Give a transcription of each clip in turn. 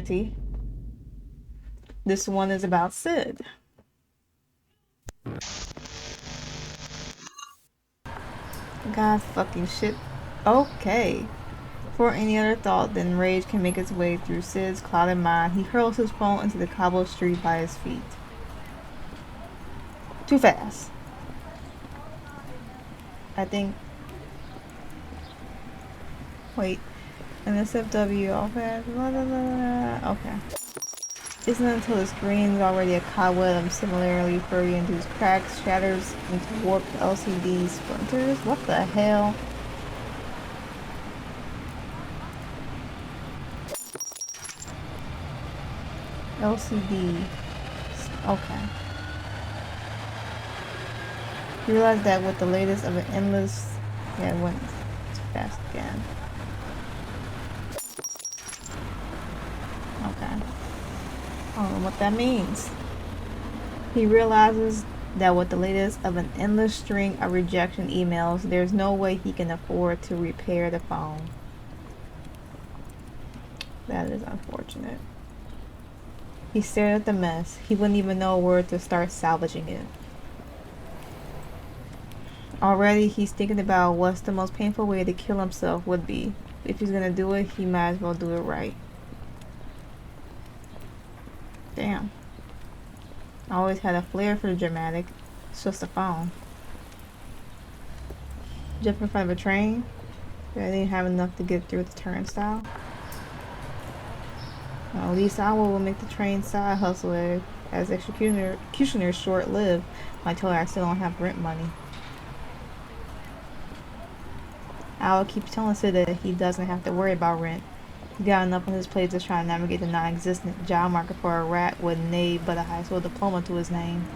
Unity. This one is about Sid. God fucking shit. Okay. Before any other thought than rage can make its way through Sid's clouded mind, he hurls his phone into the cobbled street by his feet. Too fast. I think. Wait. NSFW all fast. Blah, blah, blah, blah. Okay. Isn't it until the screen is already a cobweb, similarly furry into its cracks, shatters into warped LCD splinters? What the hell? LCD. Okay. You realize that with the latest of an endless... Yeah, it went too fast again. Okay. I don't know what that means. He realizes that with the latest of an endless string of rejection emails, there's no way he can afford to repair the phone. That is unfortunate. He stared at the mess. He wouldn't even know where to start salvaging it. Already, he's thinking about what's the most painful way to kill himself would be. If he's gonna do it, he might as well do it right. Damn. I always had a flair for the dramatic. It's just a phone. Jump in front of a train? I didn't have enough to get through the turnstile. Well, at least Owl will make the train side hustle as executioner short-lived. I told her I still don't have rent money. Owl keeps telling Sid that he doesn't have to worry about rent. He got enough on his plate to try to navigate the non-existent job market for a rat with nay but a high school diploma to his name.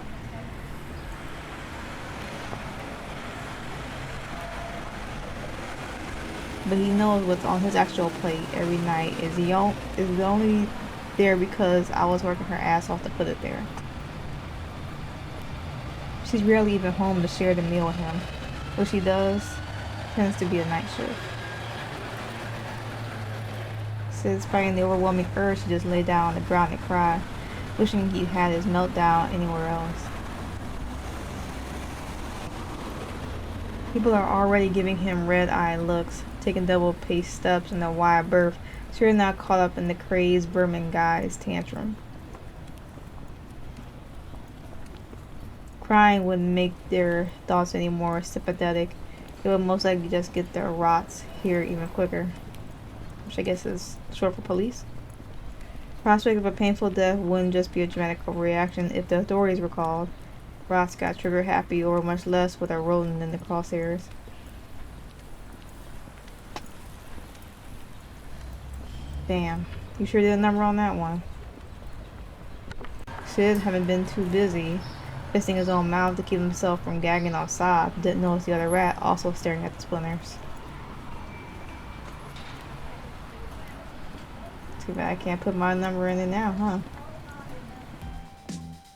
But he knows what's on his actual plate every night is only there because I was working her ass off to put it there. She's rarely even home to share the meal with him. What she does tends to be a night shift. Sid's fighting the overwhelming urge to just lay down on the ground and cry, wishing he'd had his meltdown anywhere else. People are already giving him red-eyed looks, taking double-paced steps in a wide berth, so you're not caught up in the crazed Berman guy's tantrum. Crying wouldn't make their thoughts any more sympathetic. It would most likely just get their rots here even quicker. Which I guess is short for police. Prospect of a painful death wouldn't just be a dramatic overreaction if the authorities were called. Ross got trigger happy or much less with a rodent in the crosshairs. Damn, you sure did a number on that one. Sid, having been too busy fisting his own mouth to keep himself from gagging outside, didn't notice the other rat also staring at the splinters. Too bad I can't put my number in it now, huh?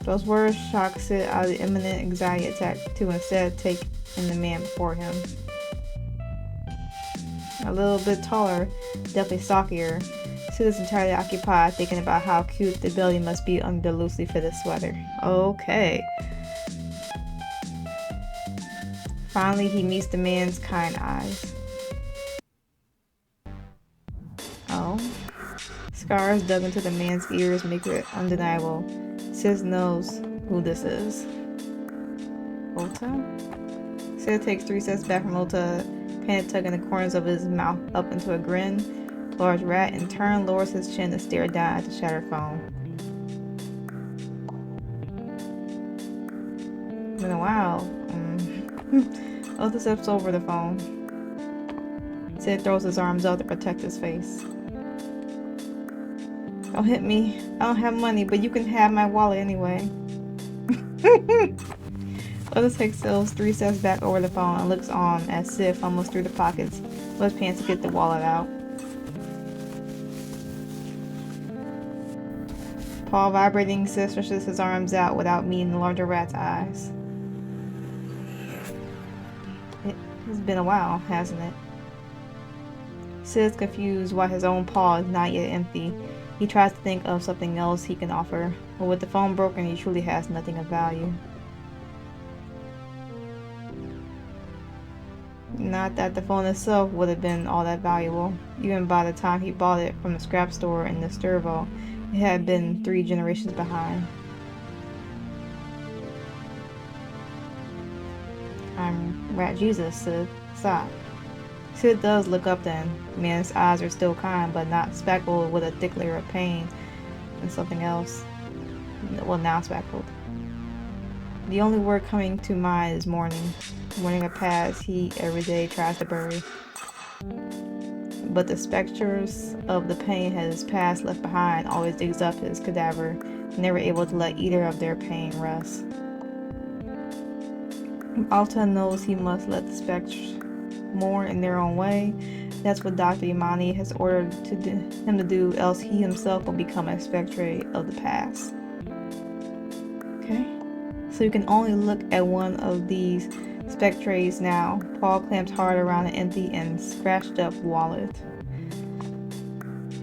Those words shocked Sid out of the imminent anxiety attack to instead take in the man before him. A little bit taller, definitely stockier. Sid is entirely occupied thinking about how cute the belly must be under the loosely fitted sweater. Okay. Finally, he meets the man's kind eyes. Oh. Scars dug into the man's ears make it undeniable. Sid knows who this is. Ota? Sid takes 3 steps back from Ota, panic tugging the corners of his mouth up into a grin. Large rat in turn lowers his chin to stare down at the shattered phone. Been a while. Ota steps over the phone. Sid throws his arms up to protect his face. Don't hit me. I don't have money, but you can have my wallet anyway. Ota takes those 3 steps back over the phone and looks on as Sid fumbles through the pockets of his pants to get the wallet out. Paul vibrating, Sid stretches his arms out without meeting the larger rat's eyes. It's been a while, hasn't it? Sid's confused why his own paw is not yet empty. He tries to think of something else he can offer, but with the phone broken, he truly has nothing of value. Not that the phone itself would have been all that valuable. Even by the time he bought it from the scrap store in Nestorvo, it had been 3 generations behind. I'm Rat Jesus, Sid. Stop. Sid does look up then. Man's eyes are still kind, but not speckled with a thick layer of pain and something else. Well, now speckled. The only word coming to mind is mourning. Mourning a past he every day tries to bury. But the specters of the pain his past left behind always digs up his cadaver, never able to let either of their pain rest. Alta knows he must let the specters mourn in their own way. That's what Dr. Imani has ordered him to do, else he himself will become a spectre of the past. Okay? So you can only look at one of these spectres now. Paul clamps hard around an empty and scratched up wallet.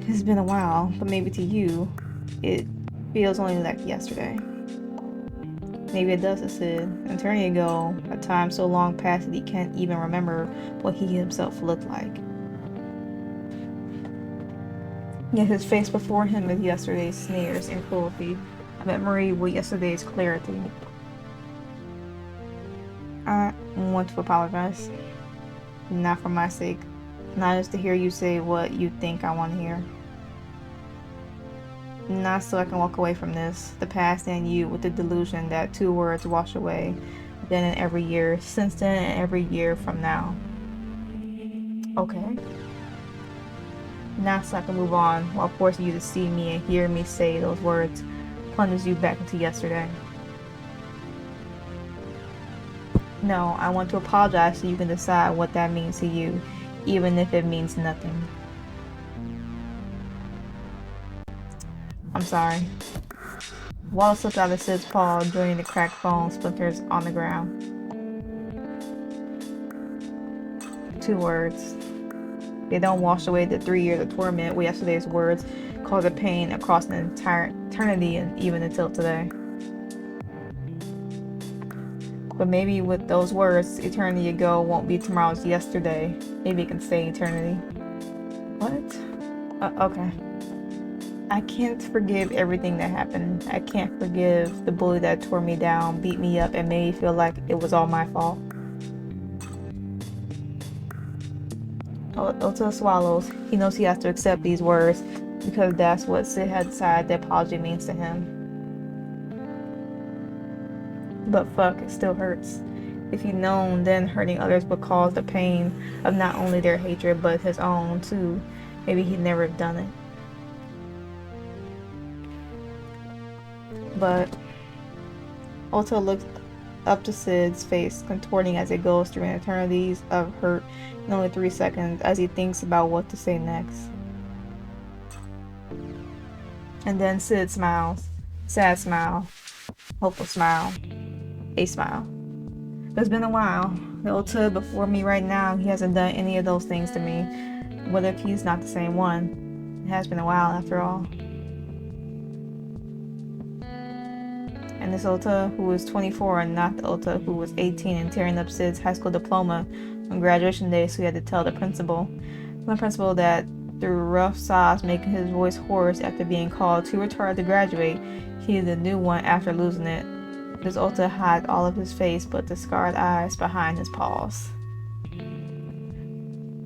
It's been a while, but maybe to you, it feels only like yesterday. Maybe it does to Sid. An eternity ago, a time so long past that he can't even remember what he himself looked like. Yet his face before him is yesterday's sneers and cruelty, a memory with yesterday's clarity. I want to apologize. Not for my sake. Not just to hear you say what you think I want to hear. Not so I can walk away from this, the past and you, with the delusion that 2 words wash away, then and every year, since then and every year from now. Okay. Not so I can move on while forcing you to see me and hear me say those words plunges you back into yesterday. No, I want to apologize so you can decide what that means to you, even if it means nothing. I'm sorry. Water slipped out of Sid's paw, joining the cracked phone splinters on the ground. 2 words. They don't wash away the 3 years of torment with yesterday's words, cause a pain across an entire eternity and even until today. But maybe with those words, eternity ago won't be tomorrow's yesterday. Maybe it can stay eternity. What? Okay. I can't forgive everything that happened. I can't forgive the bully that tore me down, beat me up, and made me feel like it was all my fault. Ota swallows. He knows he has to accept these words because that's what Sid had decided that apology means to him. But fuck, it still hurts. If he'd known then hurting others would cause the pain of not only their hatred but his own too, maybe he'd never have done it. But Ota looks up to Sid's face, contorting as it goes through an eternities of hurt in only 3 seconds as he thinks about what to say next. And then Sid smiles. Sad smile. Hopeful smile. A smile. It's been a while. The Ota before me right now, he hasn't done any of those things to me. What if he's not the same one? It has been a while after all. And this Ota who was 24 and not the Ota who was 18 and tearing up Sid's high school diploma on graduation day, so he had to tell the principal. The principal that through rough sobs making his voice hoarse after being called too retarded to graduate, he is a new one after losing it. This Ota hides all of his face but the scarred eyes behind his paws.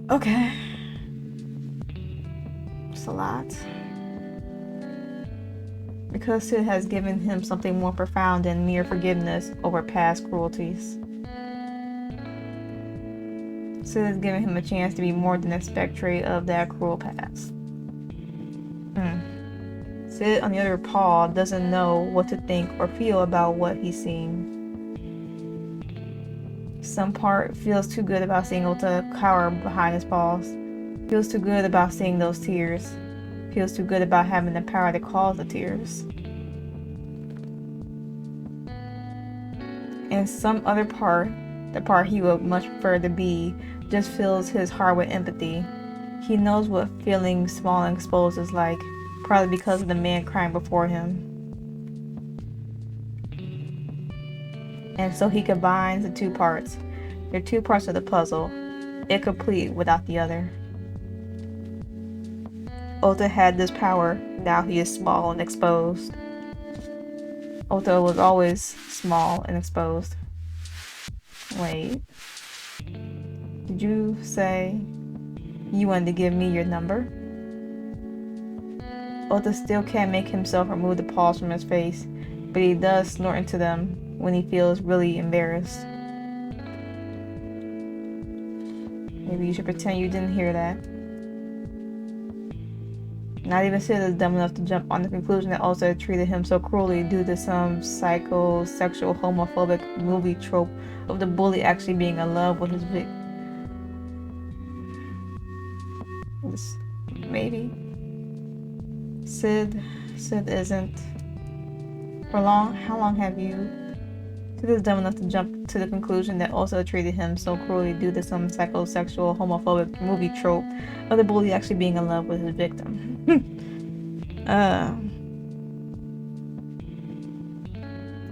Okay. It's a lot. Because Sid has given him something more profound than mere forgiveness over past cruelties. Sid has given him a chance to be more than a spectre of that cruel past. Sid, on the other paw, doesn't know what to think or feel about what he's seeing. Some part feels too good about seeing Ota cower behind his paws. Feels too good about seeing those tears. Feels too good about having the power to cause the tears. And some other part, the part he would much prefer to be, just fills his heart with empathy. He knows what feeling small and exposed is like. probably because of the man crying before him. And so he combines the two parts. They're two parts of the puzzle, incomplete without the other. Ota had this power, now he is small and exposed. Ota was always small and exposed. Wait. Did you say you wanted to give me your number? Ota still can't make himself remove the paws from his face, but he does snort into them when he feels really embarrassed. Maybe you should pretend you didn't hear that. Not even Sid is dumb enough to jump on the conclusion that Ota had treated him so cruelly due to some psychosexual homophobic movie trope of the bully actually being in love with his victim. Maybe. Sid isn't. How long have you? Sid is dumb enough to jump to the conclusion that Ota treated him so cruelly due to some psychosexual homophobic movie trope of the bully actually being in love with his victim.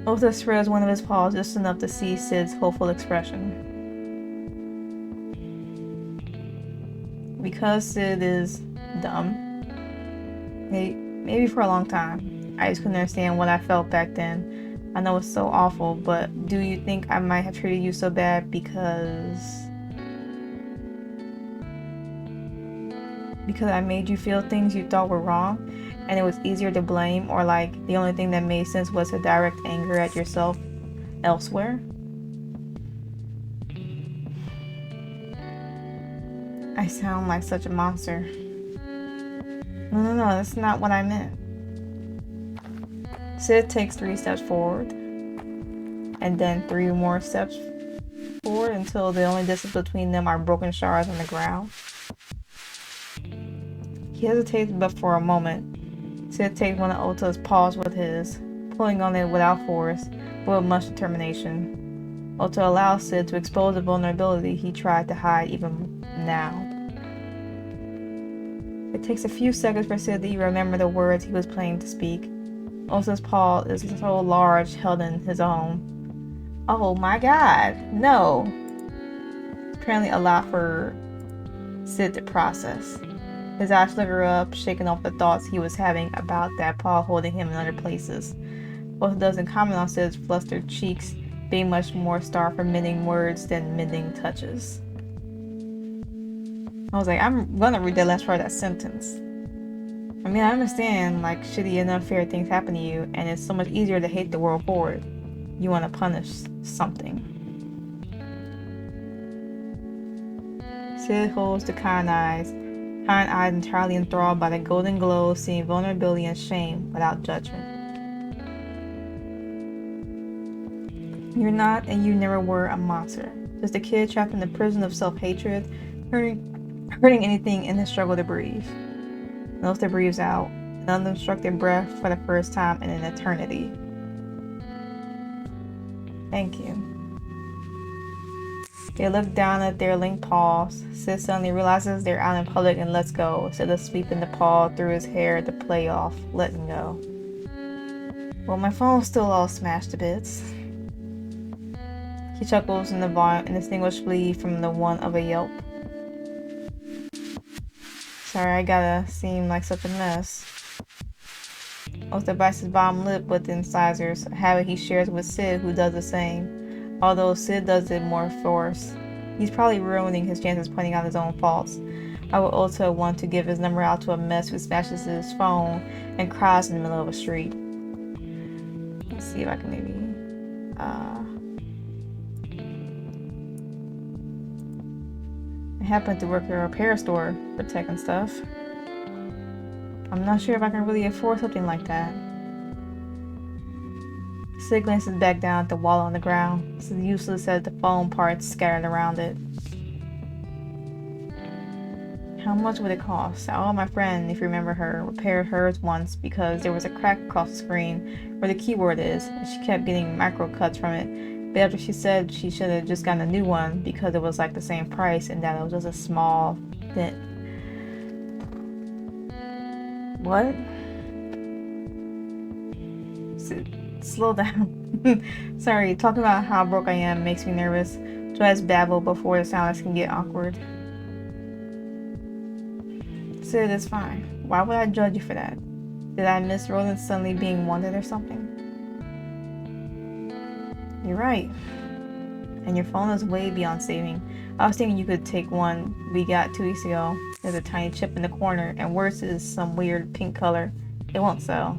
Ota spreads one of his paws just enough to see Sid's hopeful expression. Because Sid is dumb, maybe for a long time, I just couldn't understand what I felt back then. I know it's so awful, but do you think I might have treated you so bad because I made you feel things you thought were wrong and it was easier to blame, or like the only thing that made sense was to direct anger at yourself elsewhere? I sound like such a monster. No, that's not what I meant. Sid takes 3 steps forward and then 3 more steps forward until the only distance between them are broken shards on the ground. He hesitates but for a moment. Sid takes one of Ota's paws with his, pulling on it without force, but with much determination. Ota allows Sid to expose the vulnerability he tried to hide even now. It takes a few seconds for Sid to remember the words he was planning to speak. Ota's paw is so large, held in his own. Oh my god, no! It's apparently a lot for Sid to process. His eyes flicker up, shaking off the thoughts he was having about that paw holding him in other places. Ota doesn't comment on Sid's flustered cheeks being much more starved for mending words than mending touches. I was like, I'm gonna read the last part of that sentence. I mean, I understand, like, shitty and unfair things happen to you, and it's so much easier to hate the world for it. You want to punish something. Sid holds the kind eyes entirely enthralled by the golden glow, seeing vulnerability and shame without judgment. You're not, and you never were, a monster. Just a kid trapped in the prison of self-hatred, hurting anything in his struggle to breathe. Nosta breathes out, an unobstructed breath for the first time in an eternity. Thank you. They look down at their linked paws. Sid suddenly realizes they're out in public and lets go, instead of sweeping the paw through his hair to play off letting go. Well, my phone's still all smashed to bits. He chuckles indistinguishably from the one of a yelp. Sorry, I gotta seem like such a mess. Ota bites his bottom lip with incisors, a habit he shares with Sid, who does the same. Although Sid does it more force. He's probably ruining his chances pointing out his own faults. Why would Ota want to give his number out to a mess who smashes his phone and cries in the middle of a street? Let's see if I can maybe... I happen to work at a repair store for tech and stuff. I'm not sure if I can really afford something like that. Sid glances back down at the wall on the ground. This is useless as the foam parts scattered around it. How much would it cost? I owe my friend, if you remember her, repaired hers once because there was a crack across the screen where the keyboard is, and she kept getting micro cuts from it. But after she said she should have just gotten a new one because it was like the same price and that it was just a small dent. What? Slow down. Sorry, talking about how broke I am makes me nervous. Just babble before the silence can get awkward. Sid, it's fine. Why would I judge you for that? Did I miss Roland suddenly being wanted or something? You're right. And your phone is way beyond saving. I was thinking you could take one we got 2 weeks ago. There's a tiny chip in the corner, and worse is some weird pink color. It won't sell.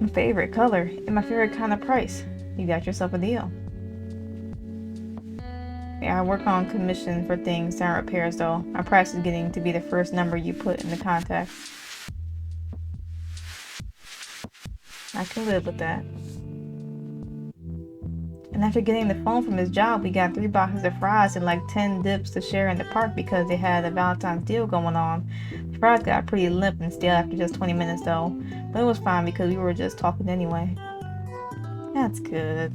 My favorite color, and my favorite kind of price. You got yourself a deal. Yeah, I work on commission for things that aren't repairs though. My price is getting to be the first number you put in the contact. I can live with that. And after getting the phone from his job, we got 3 boxes of fries and like 10 dips to share in the park because they had a Valentine's deal going on. The fries got pretty limp and stale after just 20 minutes though, but it was fine because we were just talking anyway. That's good.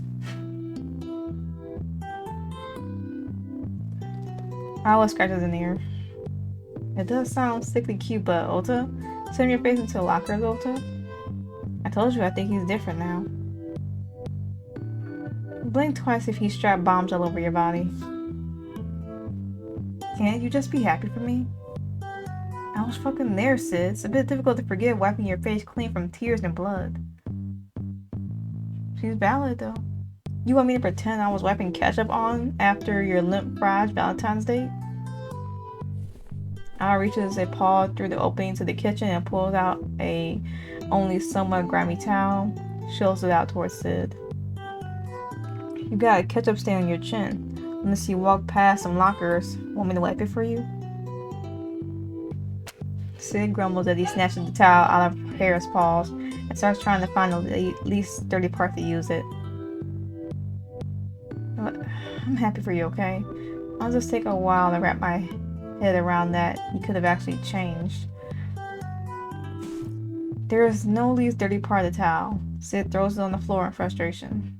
I always scratches an ear. It does sound sickly cute, but Ota, send your face into lockers, Ota. I told you I think he's different now. Blink twice if he strapped bombs all over your body. Can't you just be happy for me? I was fucking there, Sid. It's a bit difficult to forget wiping your face clean from tears and blood. She's valid, though. You want me to pretend I was wiping ketchup on after your limp fried Valentine's date? Al reaches a paw through the opening to the kitchen and pulls out a only somewhat grimy towel. Shows it out towards Sid. You got a ketchup stain on your chin. Unless you walk past some lockers. Want me to wipe it for you? Sid grumbles as he snatches the towel out of Harris' paws and starts trying to find the least dirty part to use it. I'm happy for you, okay? I'll just take a while to wrap my head around that. You could have actually changed. There is no least dirty part of the towel. Sid throws it on the floor in frustration.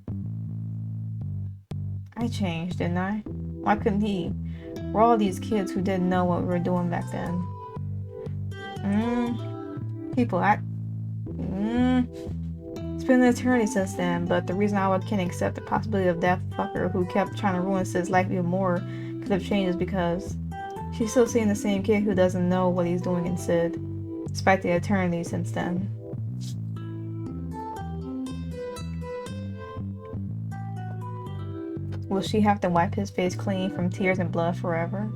I changed, didn't I? Why couldn't he? We're all these kids who didn't know what we were doing back then. People act. It's been an eternity since then, but the reason I can't accept the possibility of that fucker who kept trying to ruin Sid's life even more could have changed is because she's still seeing the same kid who doesn't know what he's doing in Sid, despite the eternity since then. Will she have to wipe his face clean from tears and blood forever?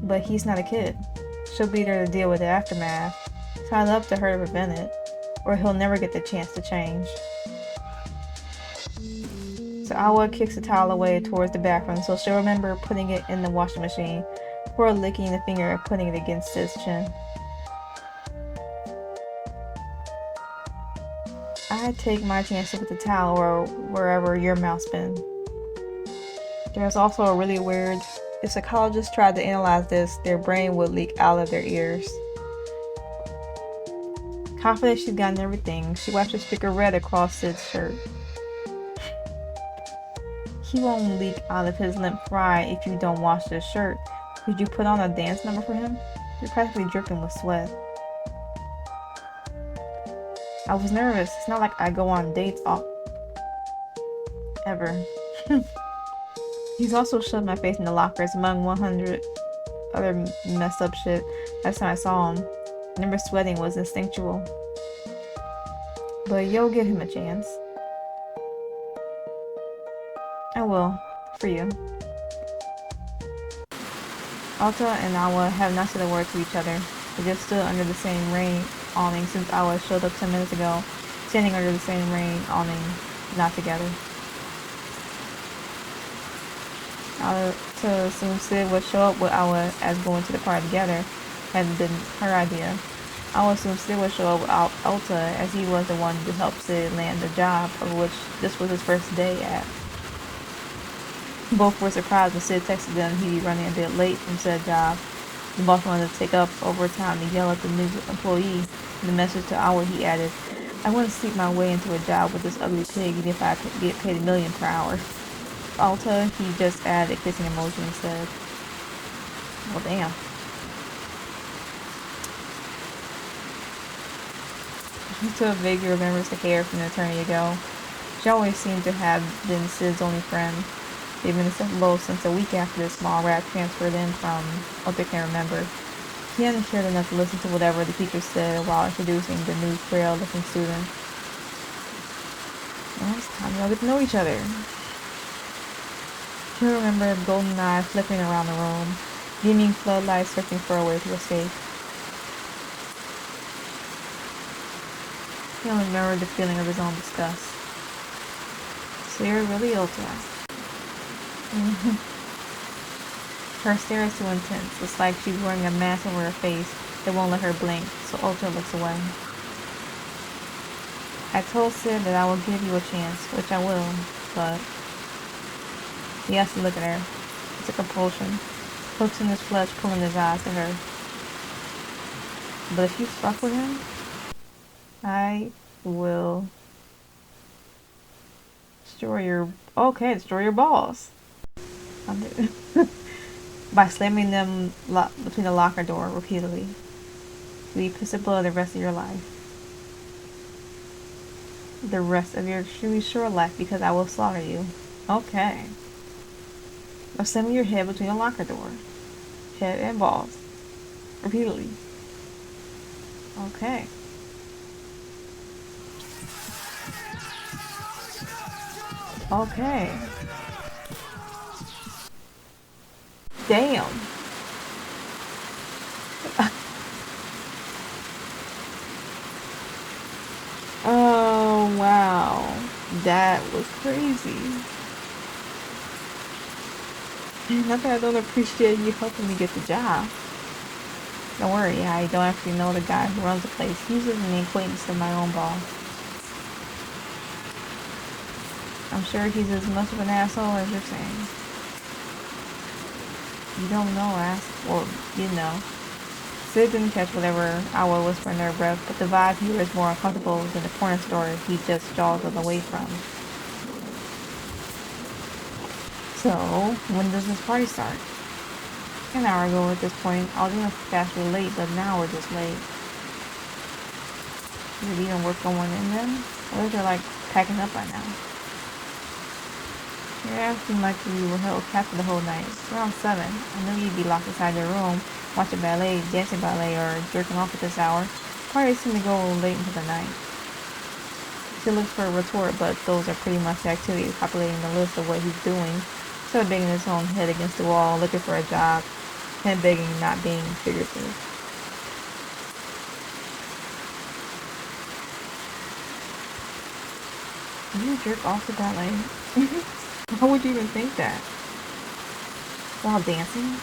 But he's not a kid. She'll be there to deal with the aftermath. It's not up to her to prevent it, or he'll never get the chance to change. So Awa kicks the towel away towards the bathroom so she'll remember putting it in the washing machine before licking the finger and putting it against his chin. I take my chances with the towel or wherever your mouth's been. There's also a really weird... If psychologists tried to analyze this, their brain would leak out of their ears. Confident she's gotten everything, she wipes a streak of red across Sid's shirt. He won't leak out of his limp fry if you don't wash this shirt. Could you put on a dance number for him? You're practically dripping with sweat. I was nervous. It's not like I go on dates ever. He's also shoved my face in the lockers among 100 other messed up shit. Last time I saw him, I remember sweating was instinctual. But you'll give him a chance. I will, for you. Alta and Awa have not said a word to each other. They just stood under the same rain awning since Awa showed up 10 minutes ago, standing under the same rain awning, not together. To assume Sid would show up with Awa as going to the party together hadn't been her idea. I assumed Sid would show up without Alta as he was the one who helped Sid land the job of which this was his first day at. Both were surprised when Sid texted them he'd be running a bit late from said job. The boss wanted to take up overtime to yell at the new employee. In the message to Awa he added, I wouldn't sleep my way into a job with this ugly pig even if I could get paid $1 million per hour. Alta, he just added a kissing emoji instead. Well, damn. Ulta vaguely remembers the hair from an eternity ago. She always seemed to have been Sid's only friend. They've been close since a week after the small rat transferred in from Ulta can remember. He hadn't cared enough to listen to whatever the teacher said while introducing the new frail-looking student. Well, it's time we all get to know each other. She remembered the golden eye flickering around the room, beaming floodlights searching for a way to escape. He only remembered the feeling of his own disgust. So you're really Ulta. Her stare is too intense. It's like she's wearing a mask over her face that won't let her blink, so Ulta looks away. I told Sid that I will give you a chance, which I will, but... He has to look at her. It's a compulsion. Hooks in his flesh pulling his eyes to her. But if you fuck with him, I will... destroy your balls. By slamming them between the locker door repeatedly. You'll be pissed blood the rest of your life. The rest of your extremely short life, because I will slaughter you. Okay. Or slamming your head between the locker door. Head and balls. Repeatedly. Okay. Okay. Damn. Oh, wow. That was crazy. Not that I don't appreciate you helping me get the job. Don't worry, I don't actually know the guy who runs the place. He's just an acquaintance of my own boss. I'm sure he's as much of an asshole as you're saying. You don't know, well, you know. Sid didn't catch whatever Owl whispered in their breath, but the vibe here is more uncomfortable than the corner store he just jogged away from. So, when does this party start? An hour ago at this point. I was gonna fast we're late, but now we're just late. Is it even worth going in then? Or is it like packing up by now? You're acting like you were held captive the whole night. It's around 7. I knew you'd be locked inside your room, watching ballet, dancing ballet, or jerking off at this hour. Parties seem to go late into the night. She looks for a retort, but those are pretty much the activities populating the list of what he's doing. Instead of banging his own head against the wall, looking for a job, and begging, not being figurative. Did you jerk off to ballet? Why would you even think that? While dancing?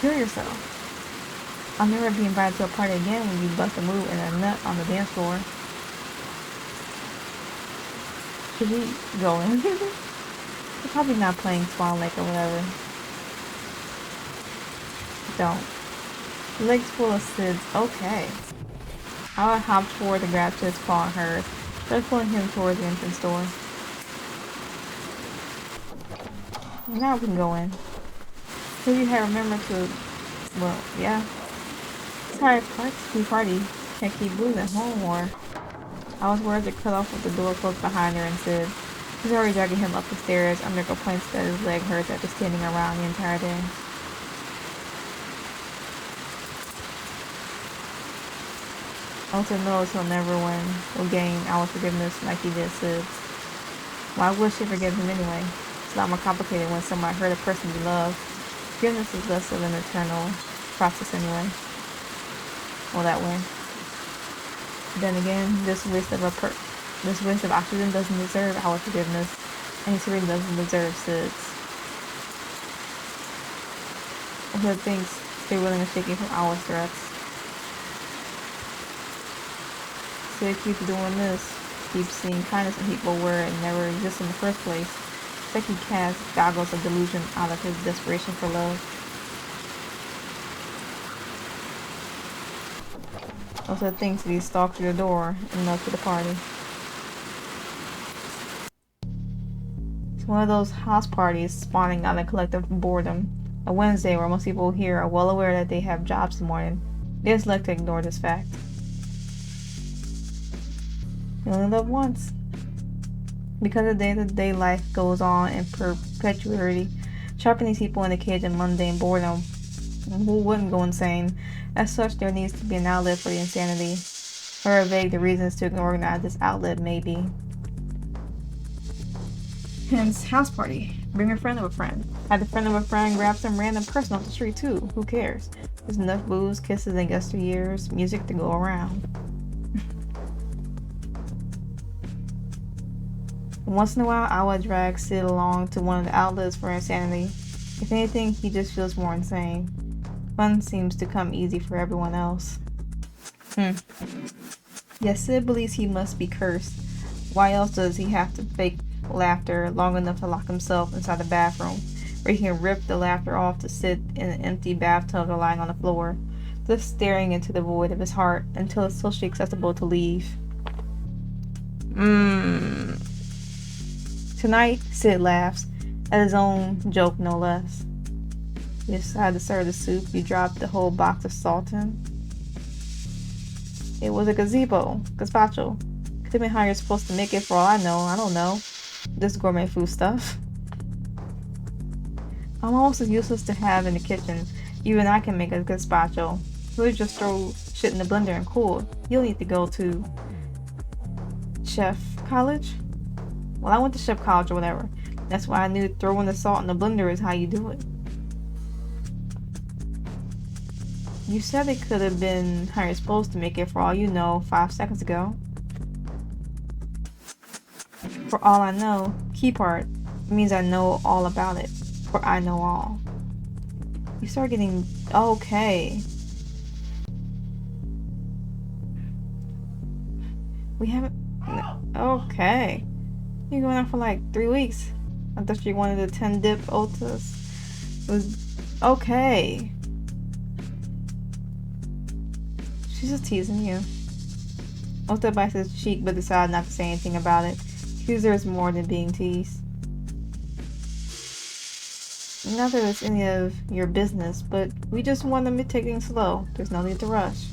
Kill yourself. I'll never be invited to a party again when you bust a move and a nut on the dance floor. Should we go in? They're probably not playing Swan Lake or whatever. Don't. Legs full of Sid's. Okay. I hopped forward to grab Sid's paw on hers, started pulling him towards the entrance door. Now we can go in. So you had remembered to, well, yeah. Sorry, party. Can't keep moving at home or... I was worried to cut off with the door closed behind her and said, he's already dragging him up the stairs under complaints that his leg hurts after standing around the entire day. Also knows he'll never win or gain our forgiveness like he did Sid's. Well, I wish he forgive him anyway. It's a lot more complicated when somebody hurt a person you love. Forgiveness is less of an eternal process anyway. Well, that way. Then again, this waste of oxygen doesn't deserve our forgiveness, and he certainly doesn't deserve Sid's. Who thinks they're willing to shake you from our threats? Sid keeps doing this, keeps seeing kindness in people where it never exists in the first place. It's like he casts goggles of delusion out of his desperation for love. Also thinks that he stalked through the door and up to the party. It's one of those house parties spawning out of collective boredom. A Wednesday where most people here are well aware that they have jobs in the morning. They just like to ignore this fact. You only live once. Because the day-to-day life goes on in perpetuity, trapping these people in a cage of mundane boredom. Who wouldn't go insane? As such, there needs to be an outlet for the insanity. However vague the reasons to organize this outlet may be. Hence, house party. Bring a friend of a friend. Have the friend of a friend grab some random person off the street too. Who cares? There's enough booze, kisses, and yesteryears, music to go around. Once in a while, I would drag Sid along to one of the outlets for insanity. If anything, he just feels more insane. Fun seems to come easy for everyone else. Yes, Sid believes he must be cursed. Why else does he have to fake laughter long enough to lock himself inside the bathroom, where he can rip the laughter off to sit in an empty bathtub or lying on the floor, just staring into the void of his heart until it's socially acceptable to leave? Tonight, Sid laughs, at his own joke no less. You decide to serve the soup, you drop the whole box of salt in. It was a gazpacho. Could have been how you're supposed to make it for all I know. I don't know. This gourmet food stuff. I'm almost as useless to have in the kitchen. Even I can make a gazpacho. Really just throw shit in the blender and cool. You'll need to go to chef college? Well, I went to chef college or whatever. That's why I knew throwing the salt in the blender is how you do it. You said it could have been how you're supposed to make it for all you know 5 seconds ago. For all I know, key part, means I know all about it. For I know all. You start getting okay. We haven't. Okay. You're going out for like 3 weeks. I thought you wanted the 10 dip Ultas. It was okay. She's just teasing you. Ulta bites his cheek but decides not to say anything about it. He deserves more than being teased. Not that it's any of your business, but we just want them to take things slow. There's no need to rush.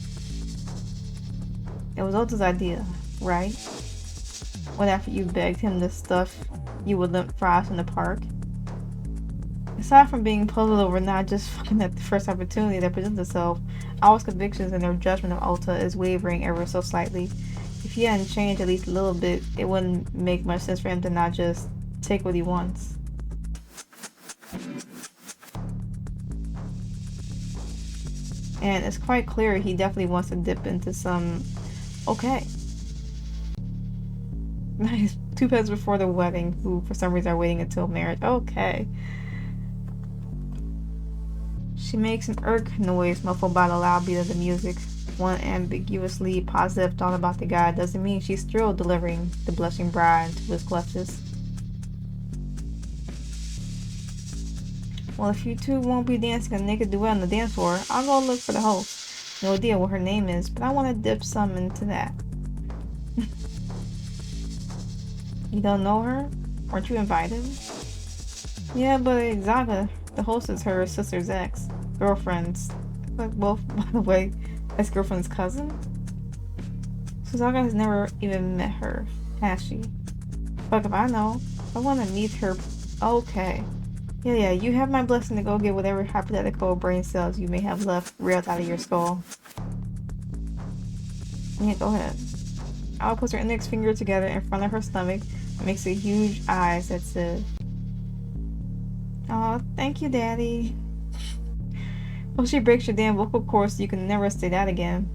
It was Ulta's idea, right? What after you begged him to stuff you would limp fries in the park? Aside from being puzzled over not just fucking at the first opportunity that presents itself, Owl's convictions and their judgment of Ulta is wavering ever so slightly. If he hadn't changed at least a little bit, it wouldn't make much sense for him to not just take what he wants. And it's quite clear he definitely wants to dip into some okay. Nice. 2 pets before the wedding, who for some reason are waiting until marriage. Okay. She makes an irk noise muffled by the loud beat of the music. One ambiguously positive thought about the guy doesn't mean she's thrilled delivering the blushing bride into his clutches. Well, if you two won't be dancing a naked duet on the dance floor, I'll go look for the host. No idea what her name is, but I want to dip some into that. You don't know her? Weren't you invited? Yeah, but Zaga, the host, is her sister's ex. Girlfriend's. Like both, by the way, ex-girlfriend's cousin? So Zaga has never even met her, has she? Fuck if I know. I want to meet her. Okay. Yeah, you have my blessing to go get whatever hypothetical brain cells you may have left reeled out of your skull. Yeah, go ahead. Al puts her index finger together in front of her stomach and makes a huge eyes at Sid. Oh, thank you, Daddy. Well, she breaks your damn vocal cords so you can never say that again.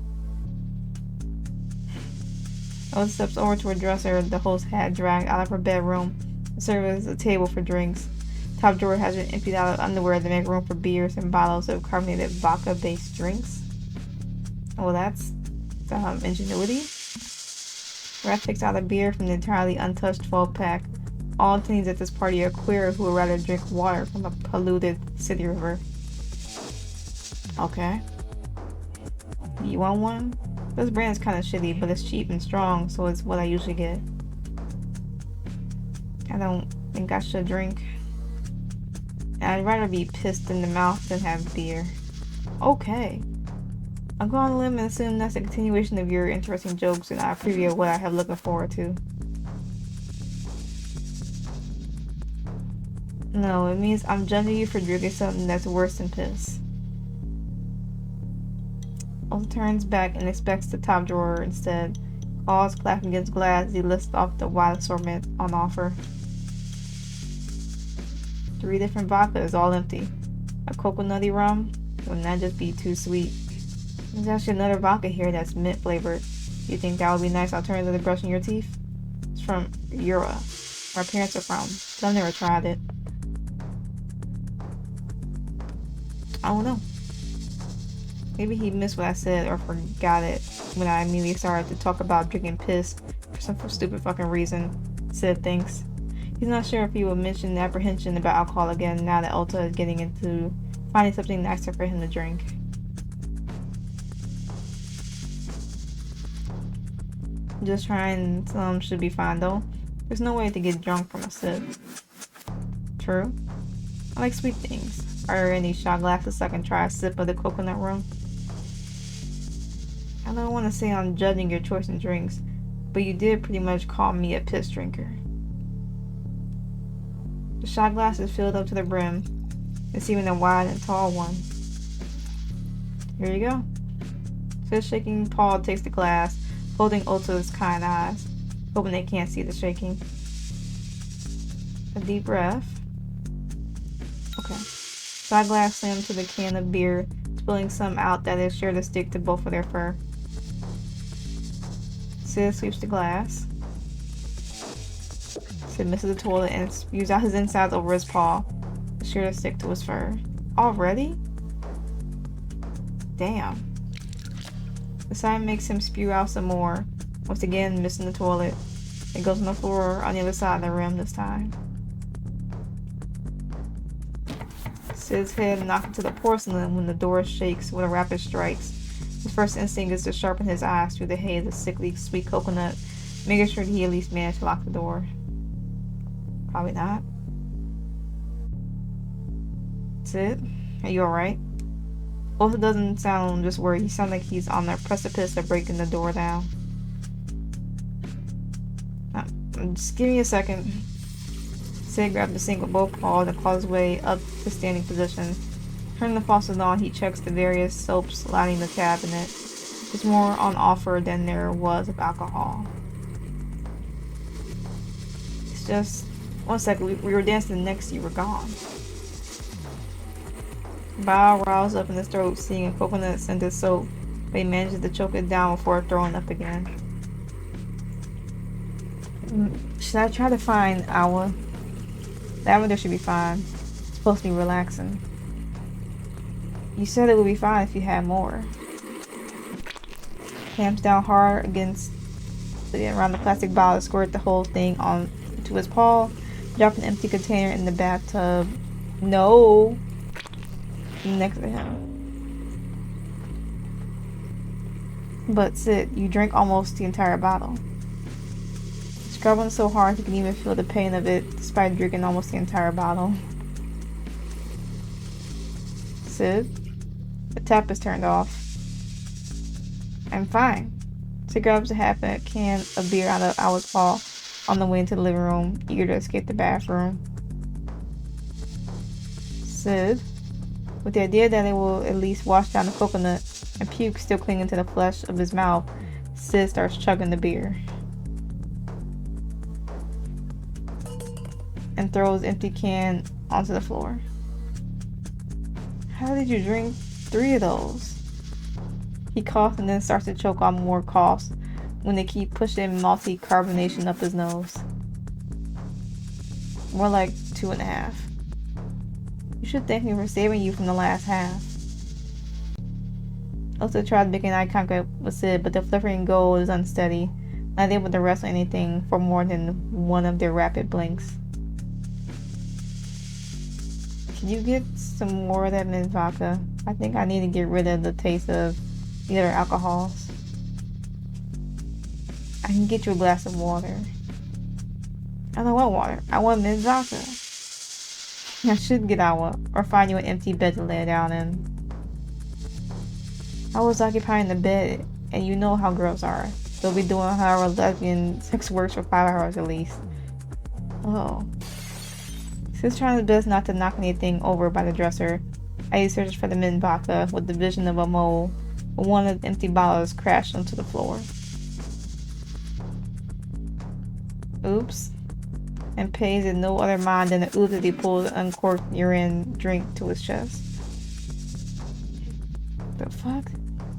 Oda steps over to her dresser the host had dragged out of her bedroom and serves a table for drinks. Top drawer has been emptied out of underwear to make room for beers and bottles of carbonated vodka-based drinks. Well, that's ingenuity. Raph takes out a beer from the entirely untouched 12-pack. All teens at this party are queer who would rather drink water from a polluted city river. Okay. You want one? This brand is kind of shitty, but it's cheap and strong, so it's what I usually get. I don't think I should drink. I'd rather be pissed in the mouth than have beer. Okay. I'll go on a limb and assume that's a continuation of your interesting jokes and I preview what I have looking forward to. No, it means I'm judging you for drinking something that's worse than piss. Also turns back and expects the top drawer instead. Claws clapping against glass as he lists off the wide assortment on offer. 3 different vodkas, all empty. A coconutty rum? Wouldn't that just be too sweet? There's actually another vodka here that's mint flavored. You think that would be a nice alternative to brushing your teeth? It's from Europe. Where our parents are from. But I've never tried it. I don't know. Maybe he missed what I said or forgot it when I immediately started to talk about drinking piss for some stupid fucking reason. Sid thinks. He's not sure if he will mention the apprehension about alcohol again now that Ulta is getting into finding something nicer for him to drink. Just trying some should be fine though. There's no way to get drunk from a sip. True. I like sweet things. Are there any shot glasses so I can try a sip of the coconut rum? I don't want to say I'm judging your choice in drinks, but you did pretty much call me a piss drinker. The shot glass is filled up to the brim. It's even a wide and tall one. Here you go. Says shaking Paul takes the glass, holding Ulta's kind eyes, hoping they can't see the shaking. A deep breath. Okay. Shot glass slammed to the can of beer, spilling some out that is sure to stick to both of their fur. Sid sweeps the glass. Sid misses the toilet and spews out his insides over his paw, sure to stick to his fur. Already? Damn. The sign makes him spew out some more, once again missing the toilet. It goes on the floor on the other side of the rim this time. Sid's head knocked into the porcelain when the door shakes with a rapid strikes. His first instinct is to sharpen his eyes through the haze of sickly sweet coconut, making sure that he at least managed to lock the door. Probably not. Sid, are you alright? Also doesn't sound just worried. He sounds like he's on the precipice of breaking the door down. Just give me a second. Sid grabbed the sink with both paws and clawed his way up to standing position. Turning the faucet on, he checks the various soaps lining the cabinet. There's more on offer than there was of alcohol. It's just... one second, we were dancing next, you were gone. Bao roused up in his throat, seeing a coconut-scented soap, but he manages to choke it down before throwing up again. Should I try to find Awa? Lavender should be fine. It's supposed to be relaxing. You said it would be fine if you had more. Clamps down hard around the plastic bottle to squirt the whole thing onto his paw. Drop an empty container in the bathtub. No. Next to him. But Sid, you drank almost the entire bottle. Scrubbing so hard you can even feel the pain of it despite drinking almost the entire bottle. Sid, the tap is turned off. I'm fine. Sid grabs a half a can of beer out of Awa's paw on the way into the living room, eager to escape the bathroom. Sid, with the idea that it will at least wash down the coconut and puke still clinging to the flesh of his mouth, Sid starts chugging the beer. And throws empty can onto the floor. How did you drink 3 of those? He coughs and then starts to choke on more coughs when they keep pushing malty carbonation up his nose. More like 2.5. You should thank me for saving you from the last half. Also tried making eye contact with Sid, but the flickering gold is unsteady, not able to rest on anything for more than one of their rapid blinks. Can you get some more of that mint vodka? I think I need to get rid of the taste of the other alcohols. I can get you a glass of water. I don't want water. I want mint vodka. I should get Awa, or find you an empty bed to lay down in. I was occupying the bed, and you know how girls are. They'll be doing however lesbian sex works for 5 hours at least. Oh. Sis trying his best not to knock anything over by the dresser. I searched for the mint vodka with the vision of a mole, but one of the empty bottles crashed onto the floor. Oops. And pays in no other mind than the oops as he pulls an uncorked urine drink to his chest. The fuck?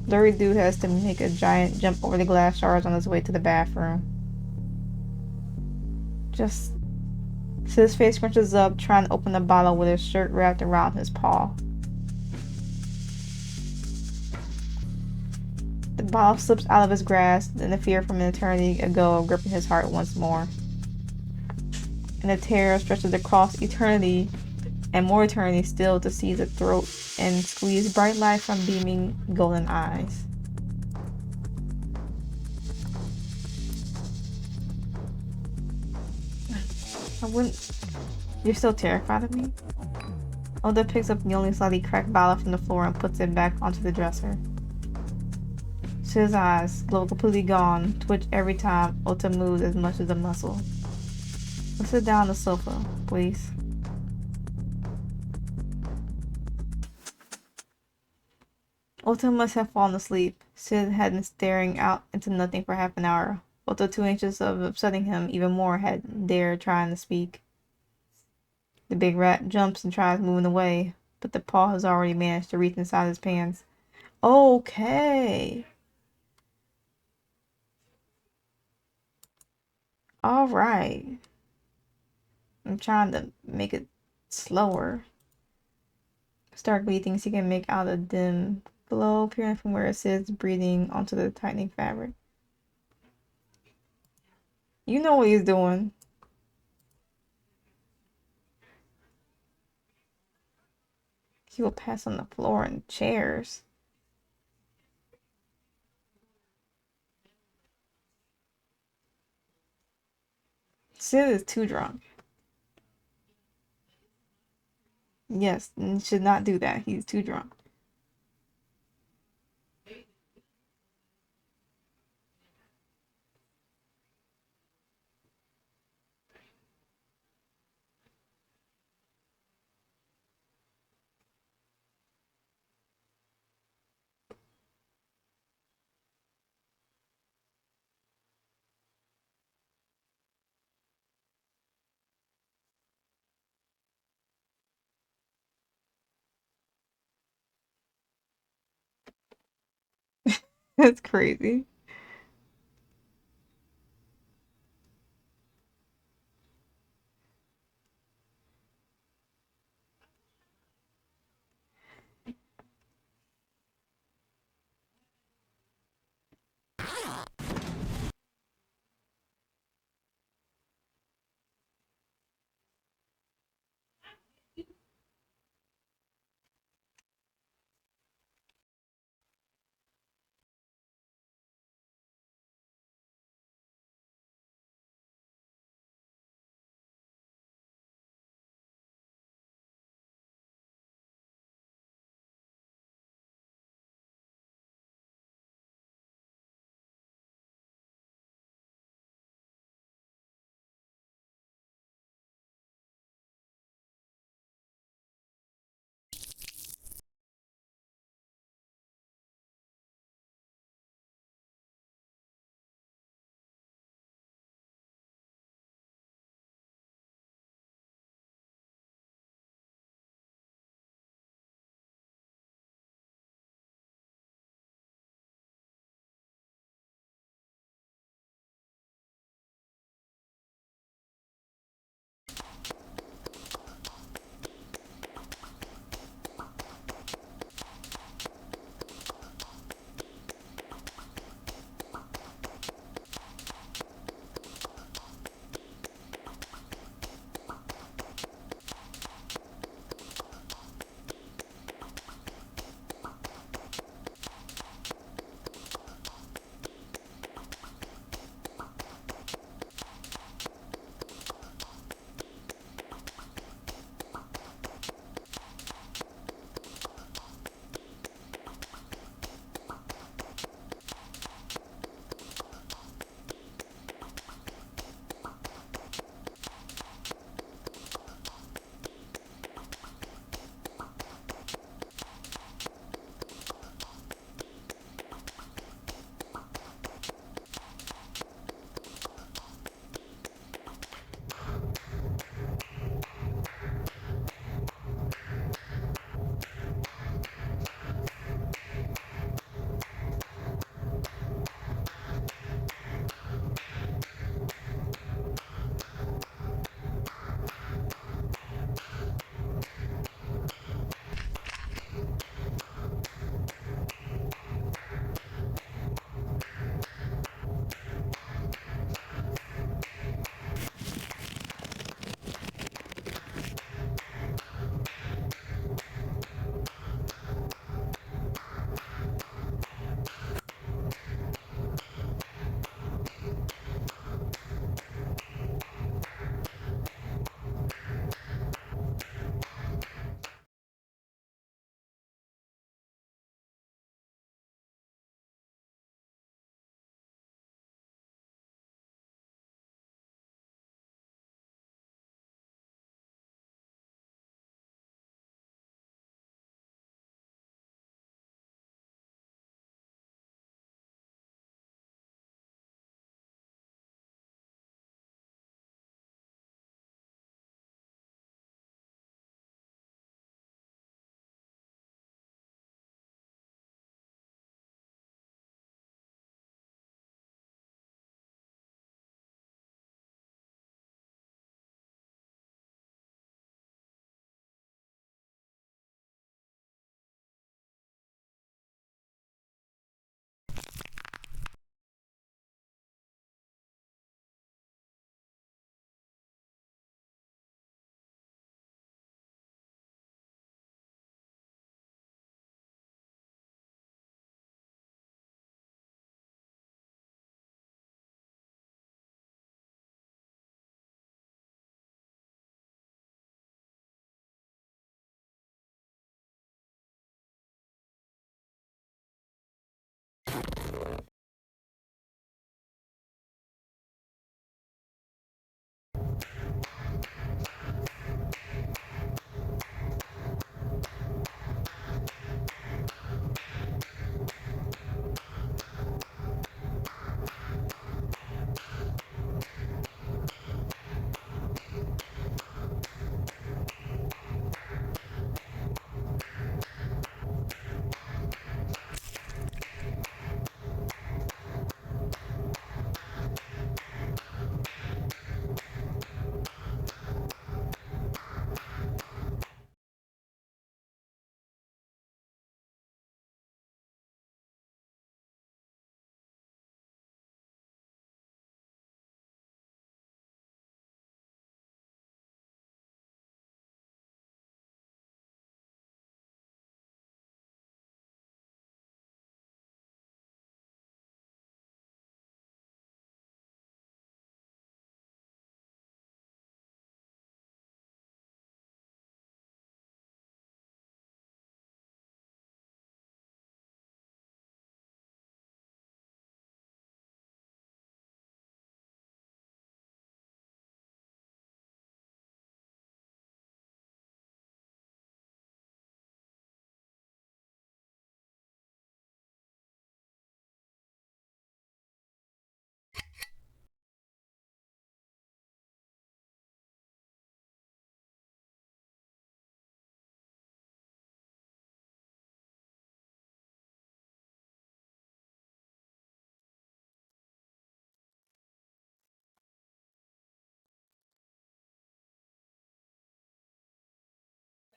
Blurry dude has to make a giant jump over the glass shards on his way to the bathroom. Just... His face scrunches up, trying to open the bottle with his shirt wrapped around his paw. The bottle slips out of his grasp, and the fear from an eternity ago gripping his heart once more. And the terror stretches across eternity, and more eternity still, to seize the throat and squeeze bright light from beaming golden eyes. I wouldn't... You're still terrified of me? Oda picks up the only slightly cracked bottle from the floor and puts it back onto the dresser. His eyes, glow completely gone, twitch every time Ota moves as much as a muscle. Let's sit down on the sofa, please. Ota must have fallen asleep. Sid had been staring out into nothing for half an hour. Ota, too anxious of upsetting him even more, had dared trying to speak. The big rat jumps and tries moving away, but the paw has already managed to reach inside his pants. Okay. Alright. I'm trying to make it slower. Starkly thinks he can make out a dim glow appearing from where it sits, breathing onto the tightening fabric. You know what he's doing. He will pass on the floor and chairs. Sid is too drunk. Yes, and should not do that. He's too drunk. That's crazy.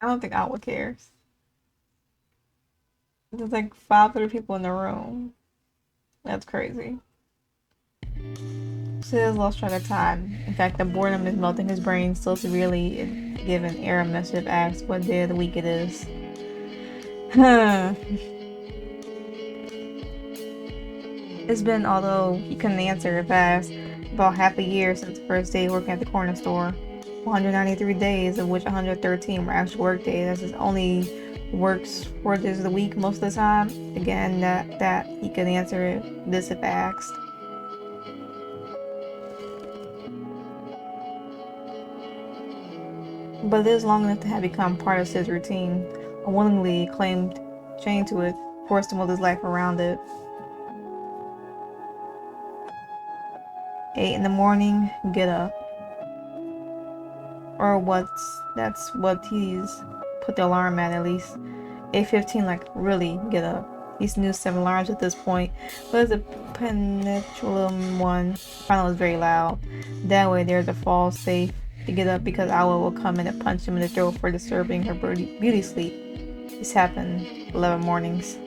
I don't think Awa cares. There's like 500 people in the room. That's crazy. Sid lost track of time. In fact, the boredom is melting his brain so severely it gives an error message asks what day of the week it is. It's been, although he couldn't answer it fast, about half a year since the first day working at the corner store. 193 days, of which 113 were actual work days, as his only works 4 days of the week most of the time. Again, that he could answer this if asked. But it is long enough to have become part of Sid's routine. Unwillingly claimed chained to it, forced to mold his life around it. 8 in the morning, get up. Or that's what he's put the alarm at least. 8:15, like, really, get up. He snoozed 7 alarms at this point, but the penultimate one finally was very loud. That way there's a false safe to get up because Awa will come in and punch him in the throat for disturbing her beauty sleep. This happened 11 mornings.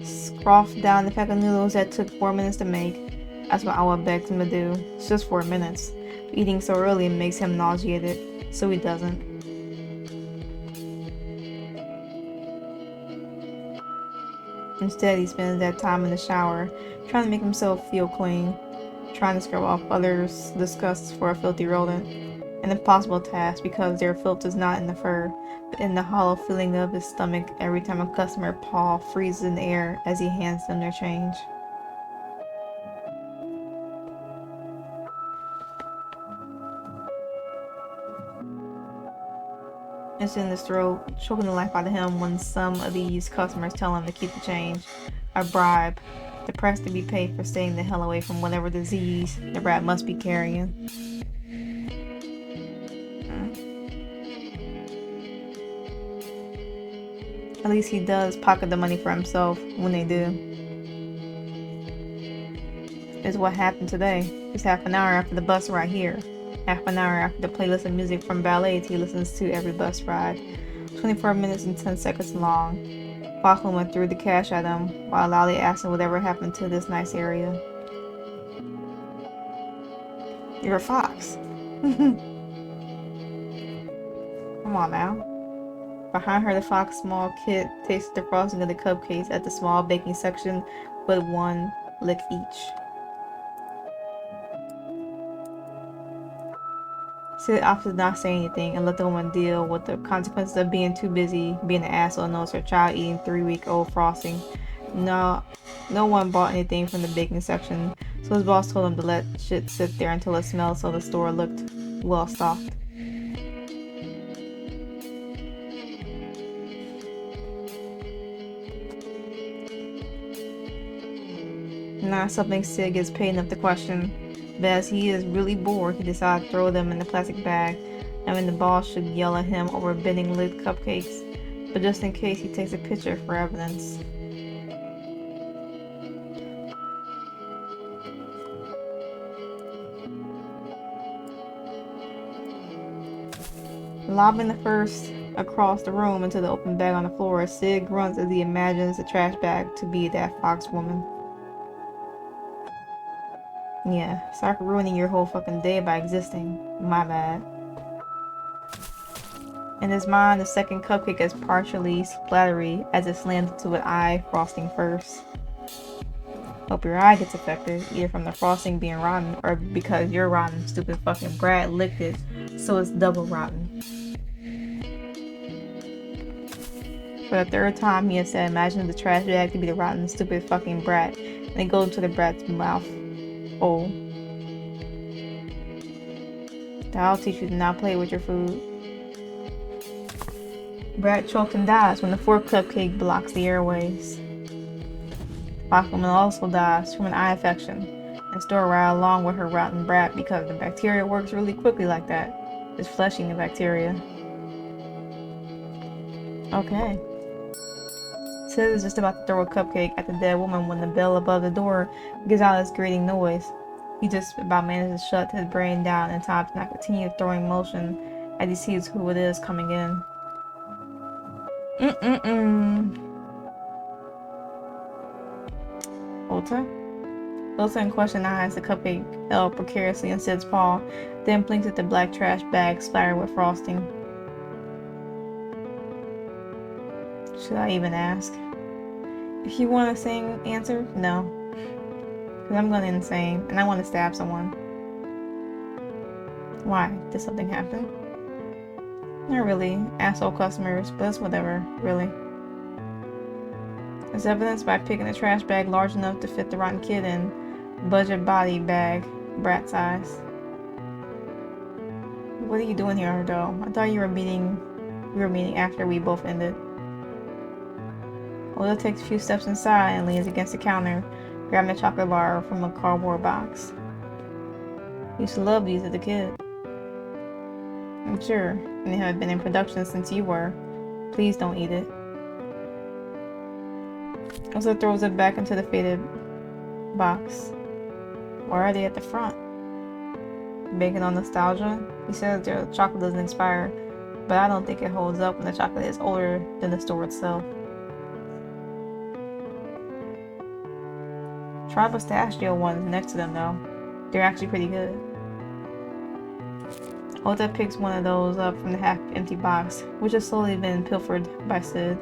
Scroff down the pack of noodles that took 4 minutes to make. That's what Awa begged him to do. It's just 4 minutes. Eating so early makes him nauseated, so he doesn't. Instead, he spends that time in the shower, trying to make himself feel clean, trying to scrub off others' disgust for a filthy rodent. An impossible task because their filth is not in the fur, but in the hollow feeling of his stomach every time a customer paw freezes in the air as he hands them their change. It's in his throat, choking the life out of him when some of these customers tell him to keep the change. A bribe. The price to be paid for staying the hell away from whatever disease the rat must be carrying. At least he does pocket the money for himself when they do. It's what happened today. Just half an hour after the bus ride here. Half an hour after the playlist of music from ballet he listens to every bus ride. 24 minutes and 10 seconds long. Bachman threw the cash at him while loudly asking whatever happened to this nice area. You're a fox. Come on now. Behind her, the fox small kid tasted the frosting of the cupcakes at the small baking section with 1 lick each. Sid opted not say anything and let the woman deal with the consequences of being too busy being an asshole and knows her child eating 3-week-old frosting. No one bought anything from the baking section, so his boss told him to let shit sit there until it smelled so the store looked well stocked. Not something Sid gets paid enough to question. But as he is really bored, he decides to throw them in the plastic bag. I mean, the boss should yell at him over bending lit cupcakes, but just in case, he takes a picture for evidence. Lobbing the first across the room into the open bag on the floor, Sid grunts as he imagines the trash bag to be that fox woman. Yeah, sorry for ruining your whole fucking day by existing. My bad. In his mind, the second cupcake is partially splattery as it slams into an eye frosting first. Hope your eye gets affected, either from the frosting being rotten or because your rotten, stupid fucking brat licked it, so it's double rotten. For the 3rd time, he has said, imagine the trash bag to be the rotten, stupid fucking brat, and it goes into the brat's mouth. Oh. I'll teach you to not play with your food. Brat chokes and dies when the 4th cupcake blocks the airways. Bachman also dies from an eye infection and stored right along with her rotten brat because the bacteria works really quickly like that. It's flushing the bacteria. Okay. Sid is just about to throw a cupcake at the dead woman when the bell above the door gives out this grating noise. He just about managed to shut his brain down in time to not continue throwing motion as he sees who it is coming in. Ulta? Ulta in question now has the cupcake held precariously in Sid's paw, then blinks at the black trash bag splattered with frosting. Should I even ask? If you want a sane answer, no. Because I'm going insane, and I want to stab someone. Why? Did something happen? Not really. Asshole customers, but it's whatever, really. As evidenced by picking a trash bag large enough to fit the rotten kid in. Budget body bag, brat size. What are you doing here, though? I thought we were meeting after we both ended. Oda takes a few steps inside and leans against the counter, grabbing a chocolate bar from a cardboard box. I used to love these as a kid. I'm sure, and they haven't been in production since you were. Please don't eat it. Oda throws it back into the faded box. Why are they at the front? Banking on nostalgia? He says the chocolate doesn't expire, but I don't think it holds up when the chocolate is older than the store itself. Try pistachio ones next to them though. They're actually pretty good. Ota picks one of those up from the half-empty box, which has slowly been pilfered by Sid.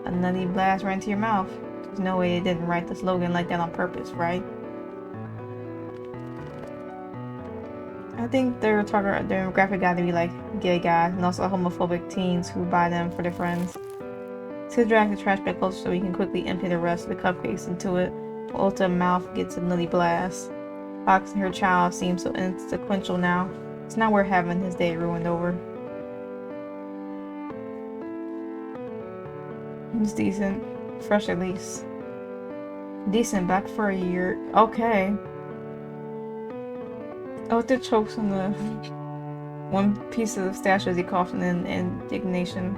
A nutty blast right into your mouth. There's no way they didn't write the slogan like that on purpose, right? I think their target demographic got to be like gay guys and also homophobic teens who buy them for their friends. Sid drags the trash bag closer so he can quickly empty the rest of the cupcakes into it. Ulta's mouth gets a nutty blast. Boxing her child seems so inconsequential now. It's not worth having his day ruined over. It's decent. Fresh at least. Decent back for a year. Okay. Ulta chokes on the one piece of statue as he coughs in indignation.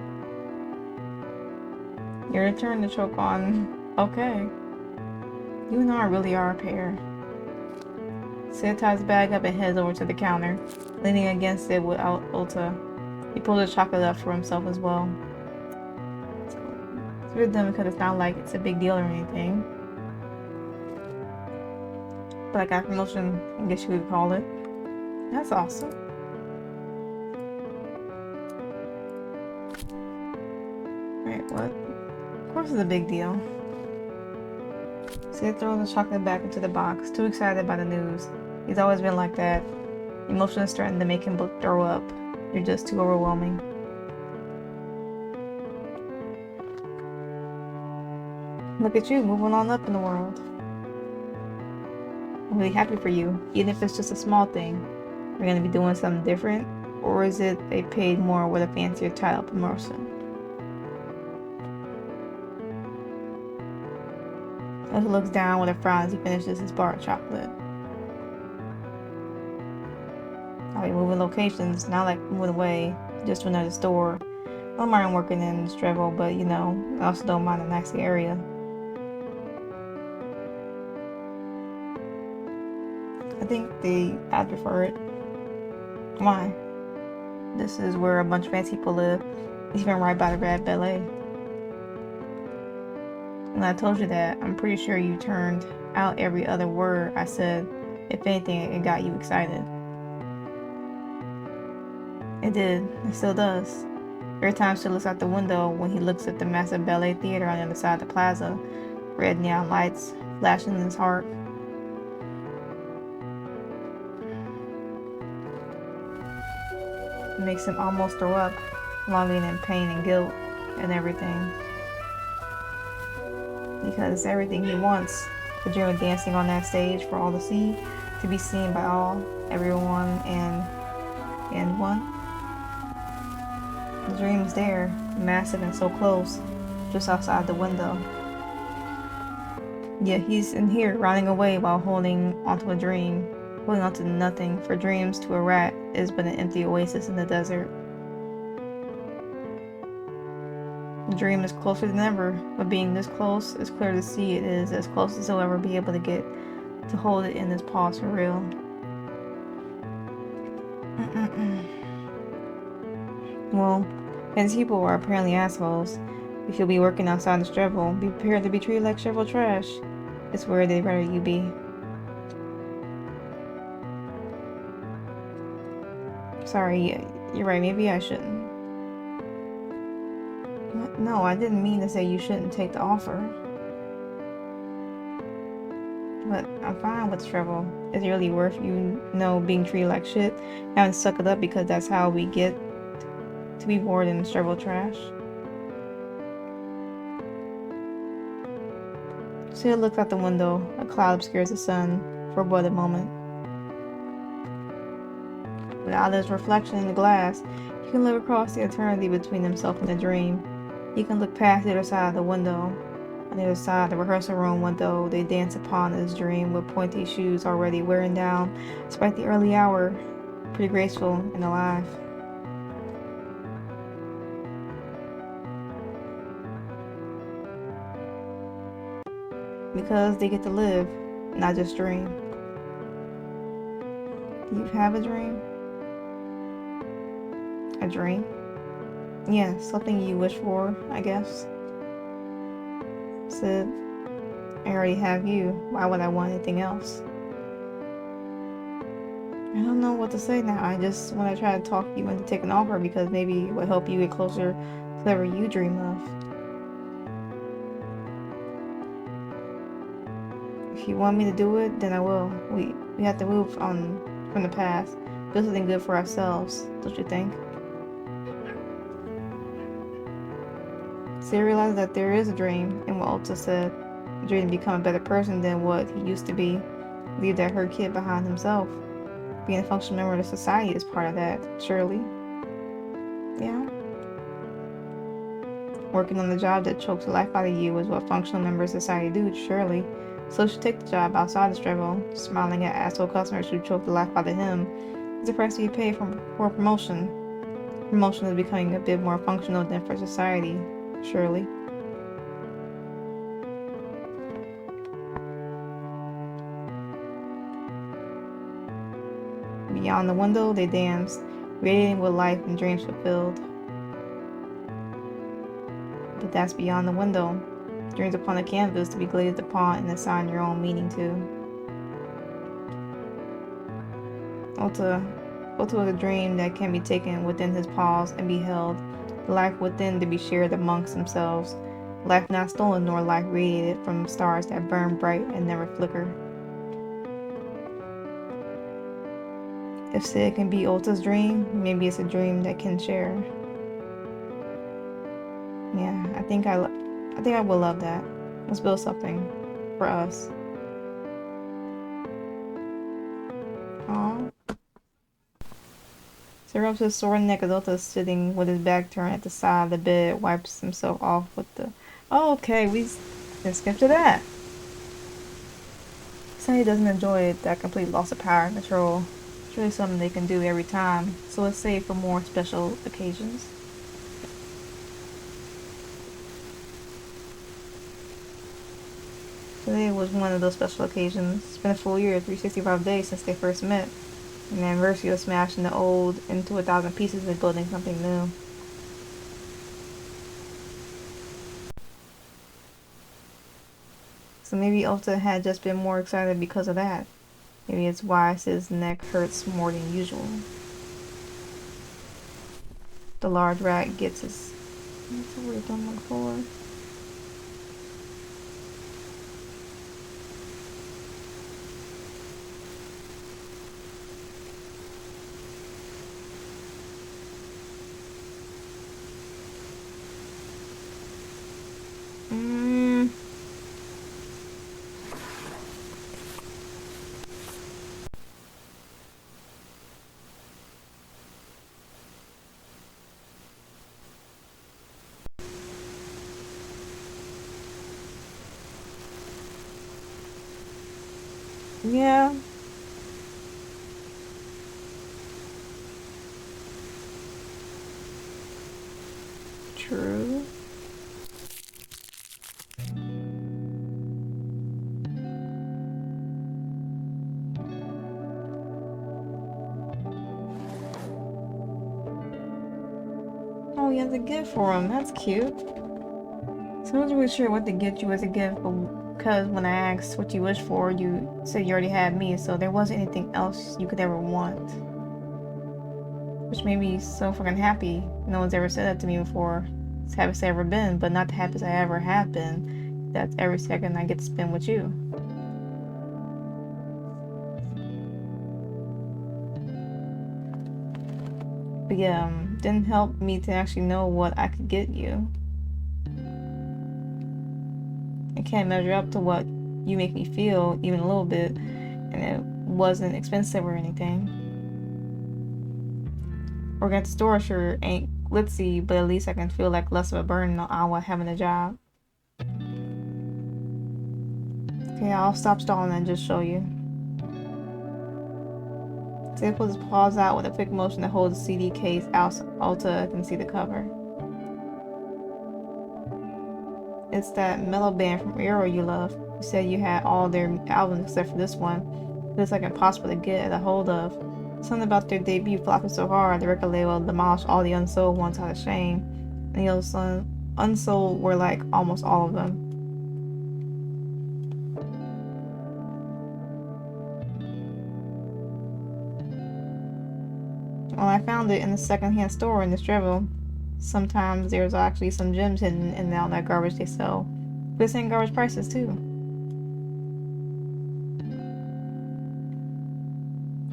Your turn to choke on. Okay. You and I really are a pair. Sid ties the bag up and heads over to the counter, leaning against it without Ulta. He pulls the chocolate up for himself as well. It's really dumb because it's not like it's a big deal or anything. But I got promotion, I guess you would call it. That's awesome. Wait, what? Of course it's a big deal. Sid throws the chocolate back into the box, too excited by the news. He's always been like that. Emotion is starting to make him throw up. You're just too overwhelming. Look at you, moving on up in the world. I'm really happy for you, even if it's just a small thing. We're gonna be doing something different, or is it they paid more with a fancier title promotion? He looks down with a frown as he finishes his bar of chocolate. I'll be moving locations, not like moving away, just to another store. I don't mind working in Strevo, but you know, I also don't mind a nice area. I think I'd prefer it. Why? This is where a bunch of fancy people live. It's even right by the Red Ballet. And I told you that, I'm pretty sure you turned out every other word I said. If anything, it got you excited. It did. It still does. Every time Sid looks out the window, when he looks at the massive ballet theater on the other side of the plaza, red neon lights flashing in his heart. It makes him almost throw up, longing in pain and guilt and everything. Because it's everything he wants. The dream of dancing on that stage for all to see, to be seen by all, everyone, and one. The dream is there, massive and so close, just outside the window. Yet he's in here, running away while holding onto a dream, holding onto nothing, for dreams to a rat is but an empty oasis in the desert. The dream is closer than ever, but being this close, it's clear to see it is as close as he'll ever be able to get to hold it in his paws for real. Well, his people are apparently assholes. If you'll be working outside the Strebel, be prepared to be treated like shovel trash. It's where they'd rather you be. Sorry, you're right, maybe I shouldn't. What? No, I didn't mean to say you shouldn't take the offer. But I'm fine with Strebel. Is it really worth being treated like shit? Having to suck it up because that's how we get to be bored in Strebel trash? Sid looks out the window. A cloud obscures the sun for but a moment. Without his reflection in the glass, he can look across the eternity between himself and the dream. He can look past the other side of the window. On the other side of the rehearsal room window, they dance upon his dream with pointy shoes already wearing down, despite the early hour, pretty graceful and alive. Because they get to live, not just dream. Do you have a dream? A dream? Yeah, something you wish for, I guess. Sid, I already have you. Why would I want anything else? I don't know what to say now. I just want to try to talk you into taking an offer because maybe it will help you get closer to whatever you dream of. If you want me to do it, then I will. We have to move on from the past. Do something good for ourselves, don't you think? So he realized that there is a dream, and what Ulta said, a dream to become a better person than what he used to be, leave that hurt kid behind himself. Being a functional member of the society is part of that, surely. Yeah. Working on the job that chokes the life out of you is what functional members of society do, surely. So he should take the job outside the struggle, smiling at asshole customers who choke the life out of him. It's the price you pay for promotion. Promotion is becoming a bit more functional than for society, surely. Beyond the window, they danced, radiating with life and dreams fulfilled. But that's beyond the window. Dreams upon a canvas to be glazed upon and assign your own meaning to. Ulta was a dream that can be taken within his paws and be held. The life within to be shared amongst themselves. Life not stolen nor life radiated from stars that burn bright and never flicker. If Sid can be Ulta's dream, maybe it's a dream that can share. Yeah, I think I will love that. Let's build something for us. Aww. So rubs his sore neck as Ulta is sitting with his back turned at the side of the bed, wipes himself off with the... Oh, okay, we can skip to that. Sonny doesn't enjoy it, that complete loss of power and control. It's really something they can do every time, so it's saved for more special occasions. Today was one of those special occasions. It's been a full year, 365 days since they first met. An anniversary of smashing the old into 1,000 pieces and building something new. So maybe Ulta had just been more excited because of that. Maybe it's why his neck hurts more than usual. The large rat gets his... What's the word I'm looking for? Yeah. True. me as a gift for him. That's cute. So I wasn't really sure what to get you as a gift, but because when I asked what you wished for, you said you already had me, so there wasn't anything else you could ever want. Which made me so fucking happy. No one's ever said that to me before. It's the happiest I ever been, but not the happiest I ever have been. That's every second I get to spend with you. But yeah, didn't help me to actually know what I could get you. I can't measure up to what you make me feel, even a little bit, and it wasn't expensive or anything. Working at the store sure ain't glitzy, but at least I can feel like less of a burden on having a job. Okay, I'll stop stalling and just show you. Zay pulls his paws out with a quick motion that holds the CD case. Alta can see the cover. It's that metal band from Euro you love. You said you had all their albums except for this one. It's like impossible to get a hold of. Something about their debut flopping so hard, the record label demolished all the unsold ones out of shame. And the unsold were like almost all of them. Well, I found it in the second-hand store in the Strevel. Sometimes there's actually some gems hidden in all that garbage they sell. But it's in garbage prices too.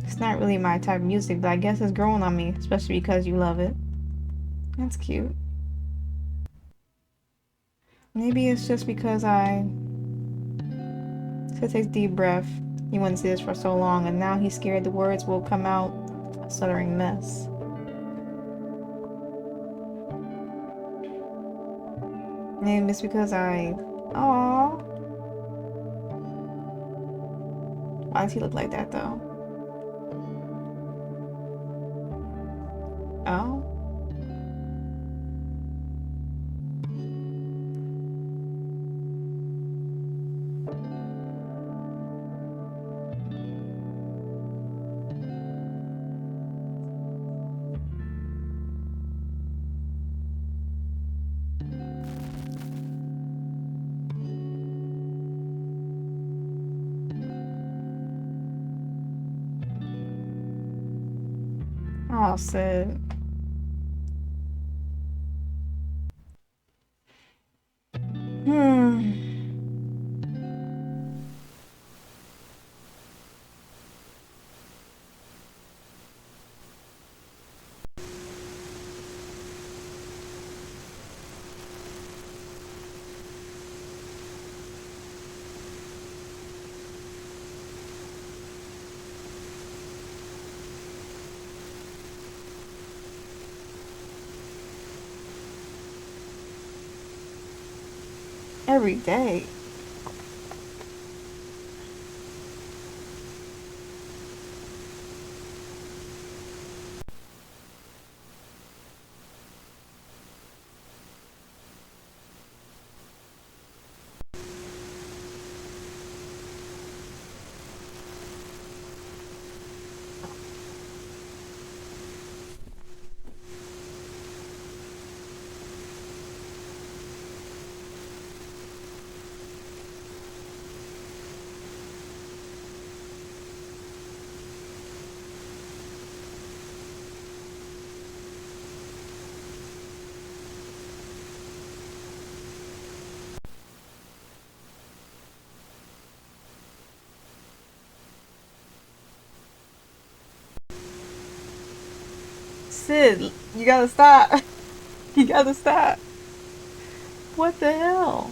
It's not really my type of music, but I guess it's growing on me, especially because you love it. That's cute. Maybe it's just because I... So takes a deep breath. He wanted to say this for so long, and now he's scared the words will come out a stuttering mess. Maybe it's because I... Aww. Why does he look like that, though? Oh? Oh, Sid. Every day. Sid, you gotta stop. You gotta stop. What the hell?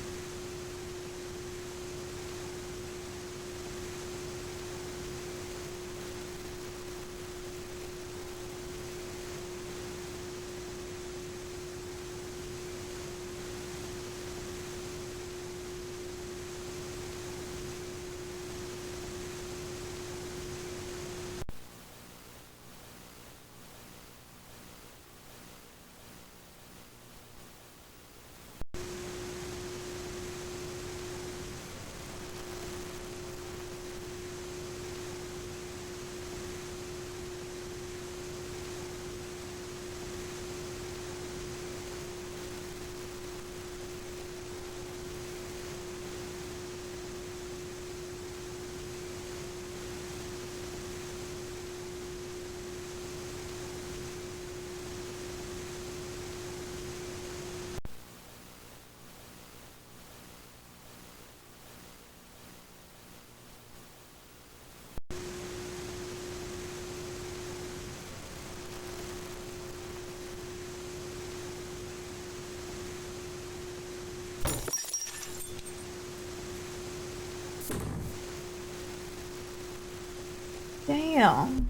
Damn.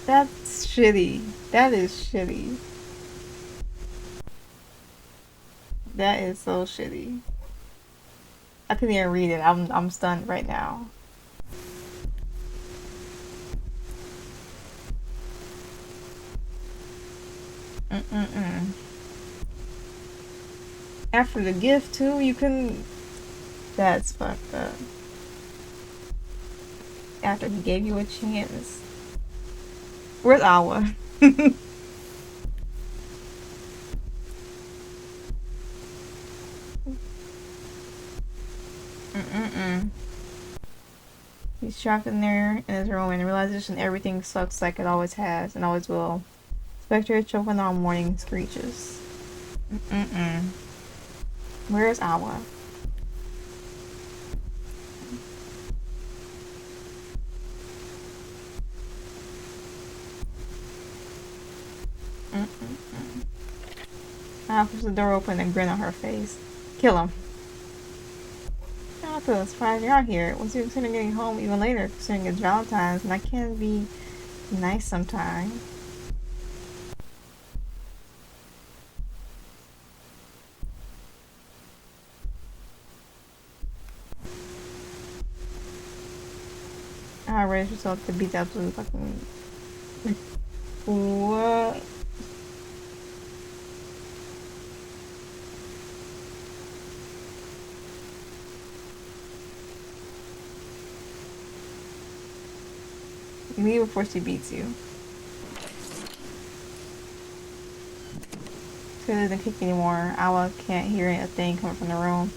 That's shitty. That is shitty. That is so shitty. I couldn't even read it. I'm stunned right now. Mm-mm-mm. After the gift too, you couldn't. That's fucked up. After he gave you a chance. Where's Awa? Mm-mm-mm. He's trapped in there in his room and realizes everything sucks like it always has and always will. Spectre choking on morning screeches. Mm-mm. Where's Awa? Mm-mm-mm. Awa pushes the door open and grin on her face. Kill him. I'm not so surprised you're out here. Once you consider getting home even later, considering it's Valentine's and I can be nice sometimes. I raised yourself to beat the absolute fucking. What? You leave before she beats you. She doesn't kick anymore. Awa can't hear a thing coming from the room.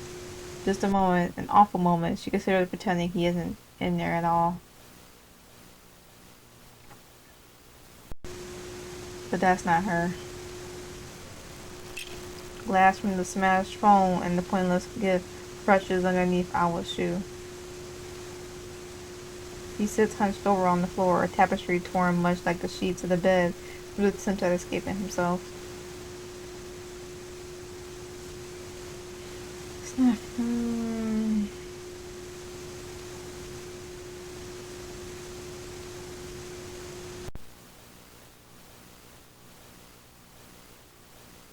Just a moment, an awful moment. She considers pretending he isn't in there at all. But that's not her. Glass from the smashed phone and the pointless gift crushes underneath Awa's shoe. He sits hunched over on the floor, a tapestry torn much like the sheets of the bed, with attempt at escaping himself. Sniff.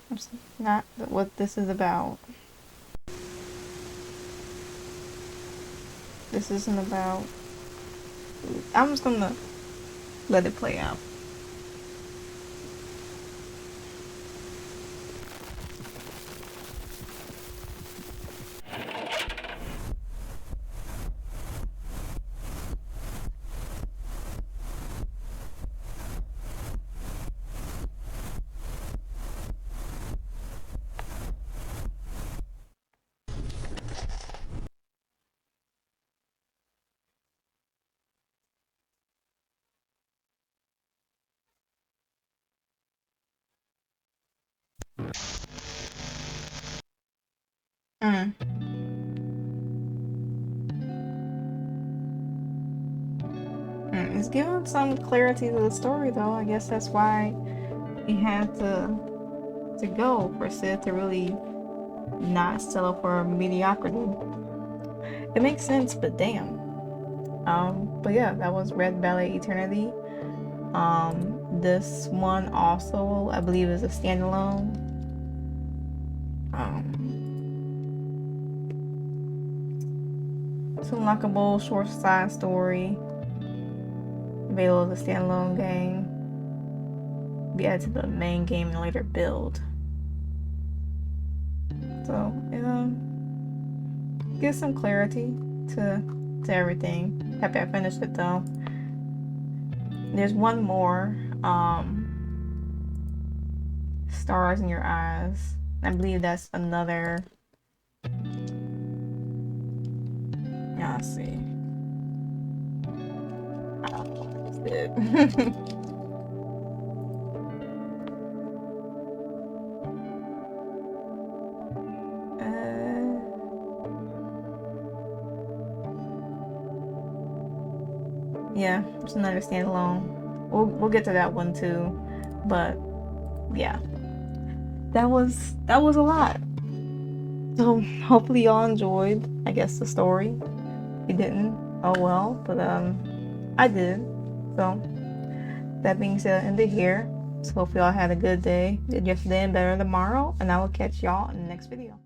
That's not what this is about. This isn't about. I'm just gonna let it play out. Mm. It's giving some clarity to the story, though. I guess that's why he had to go for Sid to really not settle for mediocrity. It makes sense, but damn. But yeah, that was Red Ballet Eternity. This one also, I believe, is a standalone. It's an unlockable short side story. Available as a standalone game. Be added to the main game in a later build. So it gives some clarity to everything. Happy I finished it though. There's one more. Stars in Your Eyes. I believe that's another. Yeah, let's see. I don't know what this did. Yeah, it's another standalone. We'll get to that one too, but yeah, that was a lot. So hopefully y'all enjoyed, I guess, the story. If you didn't, oh well, but I did. So that being said, I end it here. So hopefully y'all had a good day, good yesterday, and better tomorrow, and I will catch y'all in the next video.